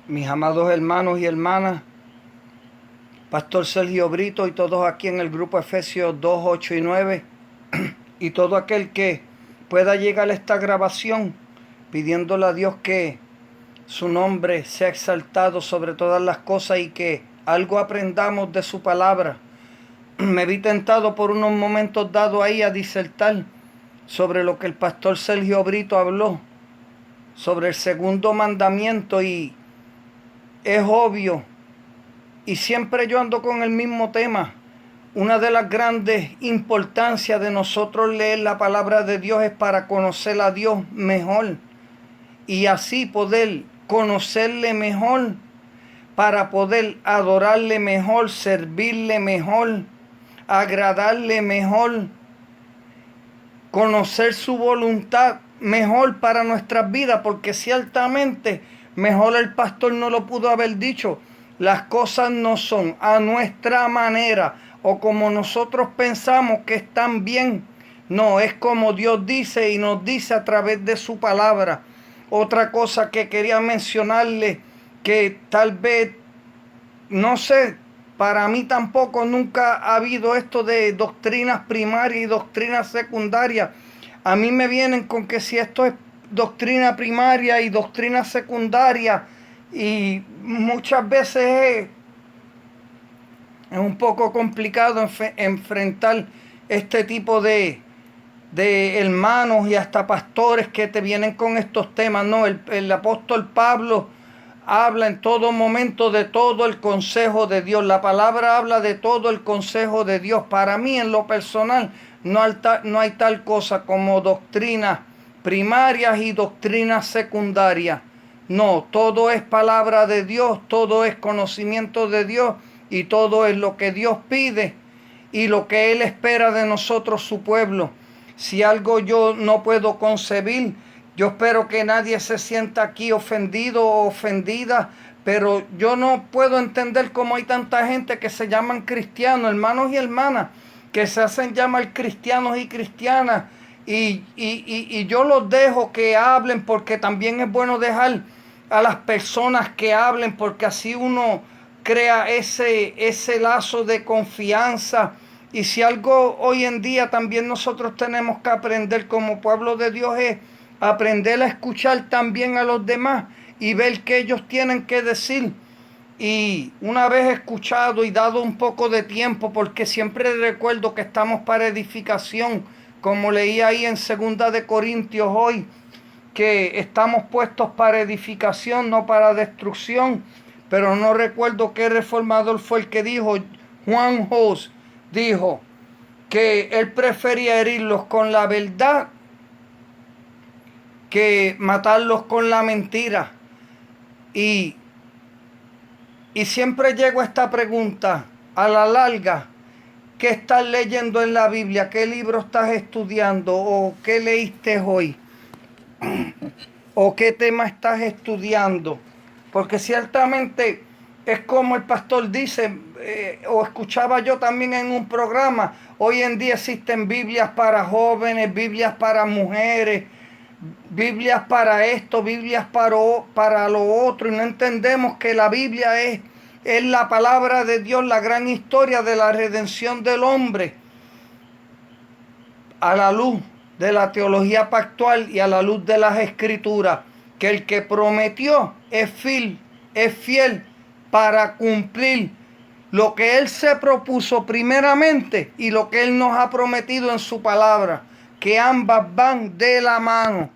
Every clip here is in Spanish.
Mis amados hermanos y hermanas, Pastor Sergio Brito y todos aquí en el grupo Efesios 2, 8 y 9, y todo aquel que pueda llegar a esta grabación pidiéndole a Dios que su nombre sea exaltado sobre todas las cosas y que algo aprendamos de su palabra. Me vi tentado por unos momentos dados ahí a disertar sobre lo que el pastor Sergio Brito habló, sobre el segundo mandamiento, y es obvio, y siempre yo ando con el mismo tema. Una de las grandes importancias de nosotros leer la palabra de Dios es para conocer a Dios mejor y así poder conocerle mejor, para poder adorarle mejor, servirle mejor, agradarle mejor, conocer su voluntad mejor para nuestras vidas, porque ciertamente mejor el pastor no lo pudo haber dicho. Las cosas no son a nuestra manera o como nosotros pensamos que están bien. No, es como Dios dice y nos dice a través de su palabra. Otra cosa que quería mencionarle, que tal vez, no sé, para mí tampoco nunca ha habido esto de doctrinas primarias y doctrinas secundarias. A mí me vienen con que si esto es doctrina primaria y doctrina secundaria, y muchas veces es un poco complicado enfrentar este tipo de hermanos y hasta pastores que te vienen con estos temas. No, el apóstol Pablo habla en todo momento de todo el consejo de Dios. La palabra habla de todo el consejo de Dios. Para mí, en lo personal, no hay tal cosa como doctrinas primarias y doctrinas secundarias. No, todo es palabra de Dios, todo es conocimiento de Dios y todo es lo que Dios pide y lo que Él espera de nosotros, su pueblo. Si algo yo no puedo concebir, yo espero que nadie se sienta aquí ofendido o ofendida, pero yo no puedo entender cómo hay tanta gente que se llaman cristianos, hermanos y hermanas, que se hacen llamar cristianos y cristianas, y yo los dejo que hablen, porque también es bueno dejar a las personas que hablen, porque así uno crea ese lazo de confianza. Y si algo hoy en día también nosotros tenemos que aprender como pueblo de Dios es aprender a escuchar también a los demás y ver qué ellos tienen que decir. Y una vez escuchado y dado un poco de tiempo, porque siempre recuerdo que estamos para edificación, como leí ahí en 2 Corintios hoy, que estamos puestos para edificación, no para destrucción. Pero no recuerdo qué reformador fue el que dijo, Juan Hus dijo que él prefería herirlos con la verdad que matarlos con la mentira. Y siempre llego a esta pregunta, a la larga, ¿qué estás leyendo en la Biblia? ¿Qué libro estás estudiando? ¿O qué leíste hoy? ¿O qué tema estás estudiando? Porque ciertamente es como el pastor dice, o escuchaba yo también en un programa, hoy en día existen Biblias para jóvenes, Biblias para mujeres, Biblias para esto, Biblias para lo otro, y no entendemos que la Biblia es la palabra de Dios, la gran historia de la redención del hombre, a la luz de la teología pactual y a la luz de las escrituras, que el que prometió es fiel para cumplir lo que Él se propuso primeramente y lo que Él nos ha prometido en su palabra, que ambas van de la mano.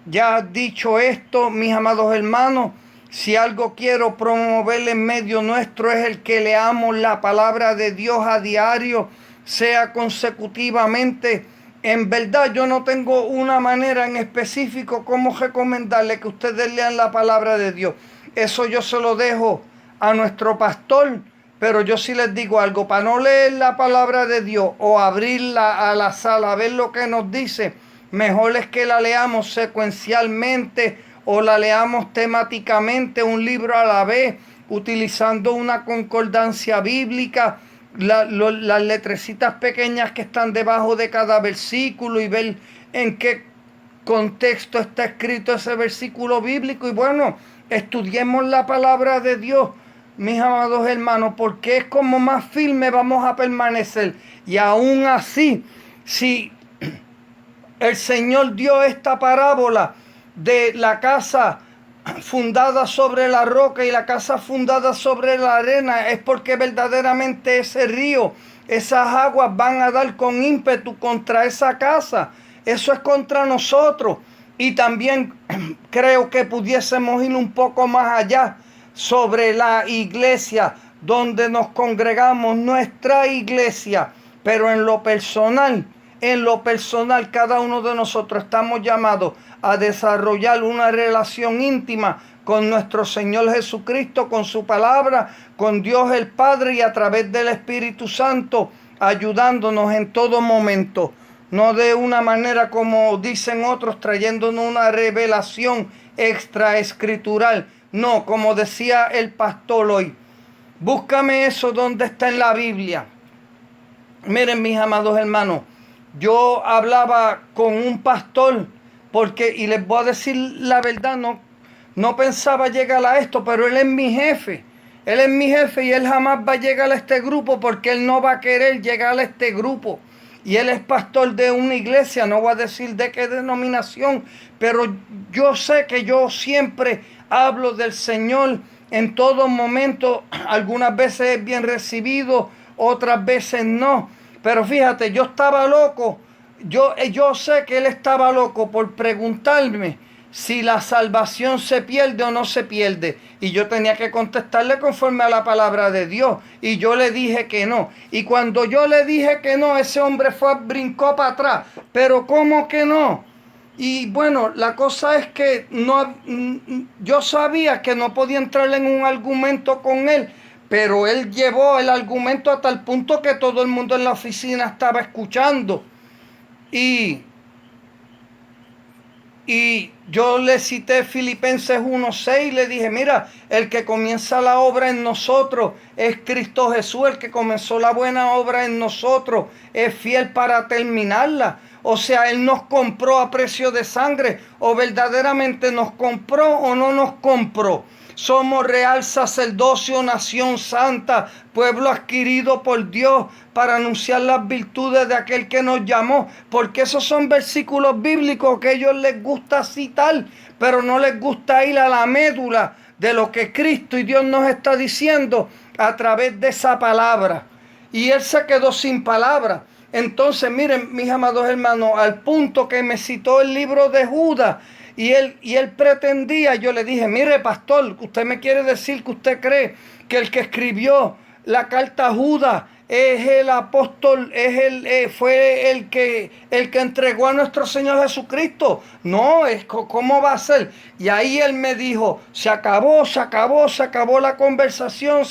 Ya dicho esto, mis amados hermanos, si algo quiero promover en medio nuestro es el que leamos la palabra de Dios a diario, sea consecutivamente. En verdad yo no tengo una manera en específico cómo recomendarle que ustedes lean la palabra de Dios. Eso yo se lo dejo a nuestro pastor, pero yo sí les digo algo, para no leer la palabra de Dios o abrirla a la sala a ver lo que nos dice, mejor es que la leamos secuencialmente o la leamos temáticamente, un libro a la vez, utilizando una concordancia bíblica, las letrecitas pequeñas que están debajo de cada versículo, y ver en qué contexto está escrito ese versículo bíblico. Y bueno, estudiemos la palabra de Dios, mis amados hermanos, porque es como más firme vamos a permanecer. Y aún así, si el Señor dio esta parábola de la casa fundada sobre la roca y la casa fundada sobre la arena, es porque verdaderamente ese río, esas aguas van a dar con ímpetu contra esa casa. Eso es contra nosotros. Y también creo que pudiésemos ir un poco más allá sobre la iglesia donde nos congregamos, nuestra iglesia. Pero en lo personal, cada uno de nosotros estamos llamados a desarrollar una relación íntima con nuestro Señor Jesucristo, con su palabra, con Dios el Padre y a través del Espíritu Santo, ayudándonos en todo momento. No de una manera como dicen otros, trayéndonos una revelación extraescritural. No, como decía el pastor hoy, búscame eso donde está en la Biblia. Miren, mis amados hermanos, yo hablaba con un pastor y les voy a decir la verdad, no pensaba llegar a esto, pero él es mi jefe. Él es mi jefe y él jamás va a llegar a este grupo porque él no va a querer llegar a este grupo. Y él es pastor de una iglesia, no voy a decir de qué denominación, pero yo sé que yo siempre hablo del Señor en todo momento. Algunas veces es bien recibido, otras veces no. Pero fíjate, yo estaba loco. Yo sé que él estaba loco por preguntarme si la salvación se pierde o no se pierde. Y yo tenía que contestarle conforme a la palabra de Dios. Y yo le dije que no. Y cuando yo le dije que no, ese hombre brincó para atrás. Pero ¿cómo que no? Y bueno, la cosa es que yo sabía que no podía entrar en un argumento con él. Pero él llevó el argumento hasta el punto que todo el mundo en la oficina estaba escuchando. Y yo le cité Filipenses 1:6, le dije, mira, el que comienza la obra en nosotros es Cristo Jesús, el que comenzó la buena obra en nosotros es fiel para terminarla. O sea, Él nos compró a precio de sangre, o verdaderamente nos compró o no nos compró. Somos real sacerdocio, nación santa, pueblo adquirido por Dios para anunciar las virtudes de aquel que nos llamó. Porque esos son versículos bíblicos que a ellos les gusta citar, pero no les gusta ir a la médula de lo que Cristo y Dios nos está diciendo a través de esa palabra. Y él se quedó sin palabras. Entonces, miren, mis amados hermanos, al punto que me citó el libro de Judas. Y él pretendía, yo le dije, mire pastor, usted me quiere decir que usted cree que el que escribió la carta a Judas es el apóstol, fue el que entregó a nuestro Señor Jesucristo. No, ¿cómo va a ser? Y ahí él me dijo, se acabó la conversación,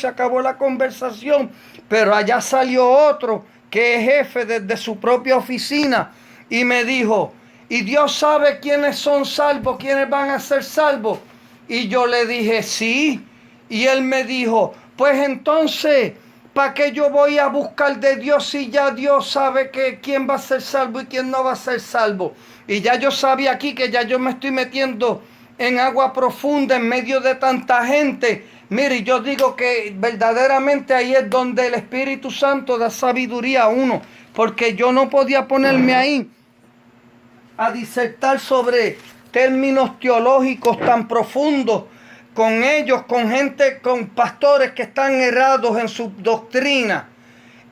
pero allá salió otro que es jefe desde su propia oficina y me dijo, y Dios sabe quiénes son salvos, quiénes van a ser salvos. Y yo le dije, sí. Y él me dijo, pues entonces, ¿para qué yo voy a buscar de Dios si ya Dios sabe que quién va a ser salvo y quién no va a ser salvo? Y ya yo sabía aquí que ya yo me estoy metiendo en agua profunda en medio de tanta gente. Mire, yo digo que verdaderamente ahí es donde el Espíritu Santo da sabiduría a uno. Porque yo no podía ponerme ahí a disertar sobre términos teológicos tan profundos con ellos, con gente, con pastores que están errados en su doctrina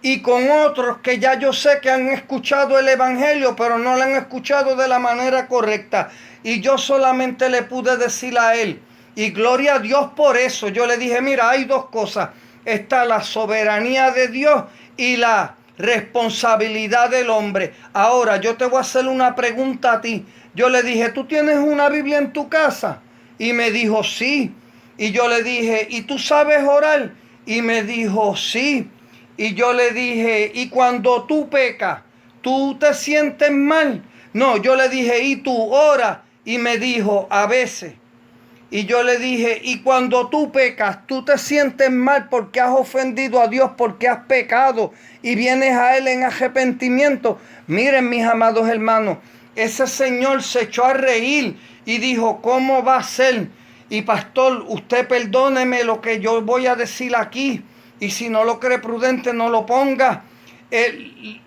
y con otros que ya yo sé que han escuchado el evangelio pero no lo han escuchado de la manera correcta. Y yo solamente le pude decir a él, y gloria a Dios por eso, yo le dije, mira, hay dos cosas, está la soberanía de Dios y la responsabilidad del hombre. Ahora yo te voy a hacer una pregunta a ti. Yo le dije, ¿tú tienes una Biblia en tu casa? Y me dijo, sí. Y yo le dije, ¿y tú sabes orar? Y me dijo, sí. Y yo le dije, ¿y cuando tú pecas, tú te sientes mal? No, yo le dije, ¿y tú oras? Y me dijo, a veces. Y yo le dije, y cuando tú pecas, tú te sientes mal porque has ofendido a Dios, porque has pecado y vienes a Él en arrepentimiento. Miren, mis amados hermanos, ese señor se echó a reír y dijo, ¿cómo va a ser? Y pastor, usted perdóneme lo que yo voy a decir aquí. Y si no lo cree prudente, no lo ponga.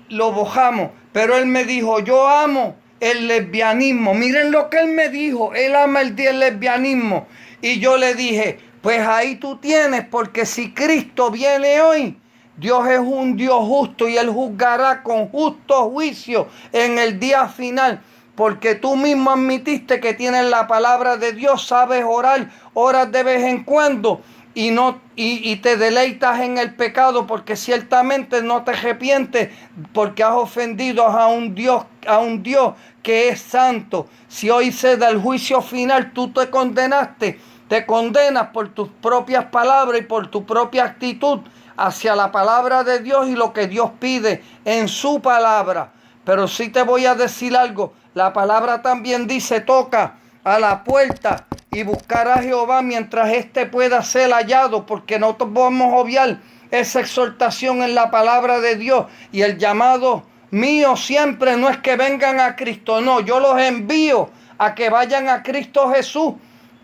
Lo bojamos. Pero él me dijo, yo amo el lesbianismo. Miren lo que él me dijo. Él ama el lesbianismo. Y yo le dije, pues ahí tú tienes, porque si Cristo viene hoy, Dios es un Dios justo y Él juzgará con justo juicio en el día final. Porque tú mismo admitiste que tienes la palabra de Dios, sabes orar, oras de vez en cuando y te deleitas en el pecado, porque ciertamente no te arrepientes porque has ofendido a un Dios que es santo. Si hoy se da el juicio final, tú te condenas por tus propias palabras y por tu propia actitud hacia la palabra de Dios y lo que Dios pide en su palabra. Pero sí te voy a decir algo. La palabra también dice, toca a la puerta y buscar a Jehová mientras éste pueda ser hallado, porque no vamos a obviar esa exhortación en la palabra de Dios. Y el llamado mío siempre no es que vengan a Cristo, no, yo los envío a que vayan a Cristo Jesús,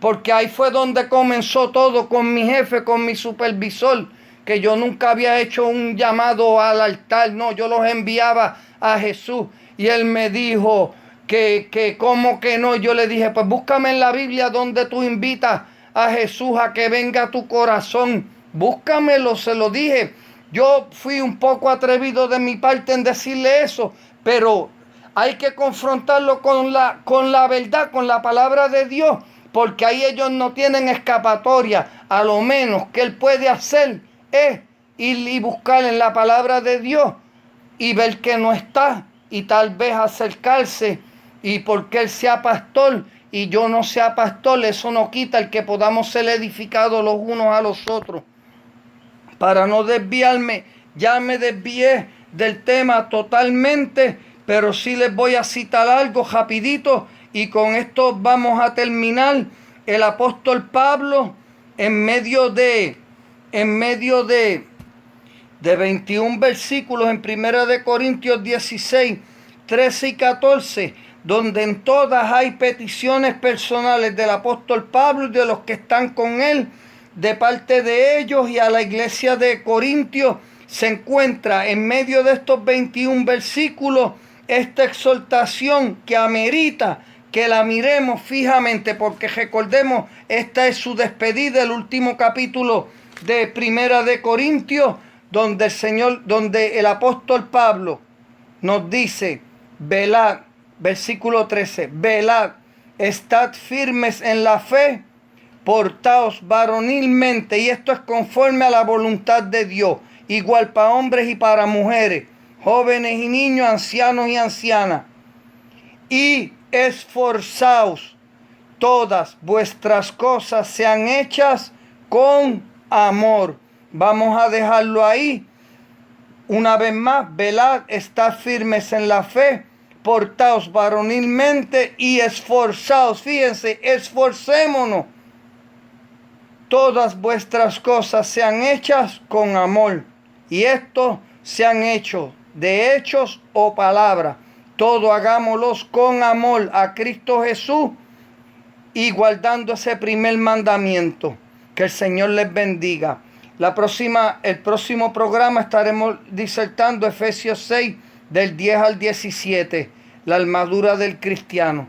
porque ahí fue donde comenzó todo con mi jefe, con mi supervisor, que yo nunca había hecho un llamado al altar, no, yo los enviaba a Jesús. Y él me dijo que cómo que no. Yo le dije, pues búscame en la Biblia donde tú invitas a Jesús a que venga a tu corazón. Búscamelo, se lo dije. Yo fui un poco atrevido de mi parte en decirle eso, pero hay que confrontarlo con la verdad, con la palabra de Dios, porque ahí ellos no tienen escapatoria. A lo menos que él puede hacer es ir y buscar en la palabra de Dios y ver que no está, y tal vez acercarse. Y porque él sea pastor y yo no sea pastor, eso no quita el que podamos ser edificados los unos a los otros. Para no desviarme, ya me desvié del tema totalmente, pero sí les voy a citar algo rapidito y con esto vamos a terminar. El apóstol Pablo, en medio de 21 versículos en 1 de Corintios 16, 13 y 14, donde en todas hay peticiones personales del apóstol Pablo y de los que están con él, de parte de ellos y a la iglesia de Corintios, se encuentra en medio de estos 21 versículos esta exhortación que amerita que la miremos fijamente, porque recordemos, esta es su despedida, el último capítulo de 1 de Corintios, donde el apóstol Pablo nos dice, velad, versículo 13, velad, estad firmes en la fe, portaos varonilmente, y esto es conforme a la voluntad de Dios, igual para hombres y para mujeres, jóvenes y niños, ancianos y ancianas, y esforzaos, todas vuestras cosas sean hechas con amor. Vamos a dejarlo ahí. Una vez más, velad, estad firmes en la fe, portaos varonilmente y esforzaos. Fíjense, esforcémonos. Todas vuestras cosas sean hechas con amor. Y esto sean hechos de hechos o palabras. Todo hagámoslos con amor a Cristo Jesús y guardando ese primer mandamiento. Que el Señor les bendiga. El próximo programa estaremos disertando Efesios 6 del 10 al 17, la armadura del cristiano.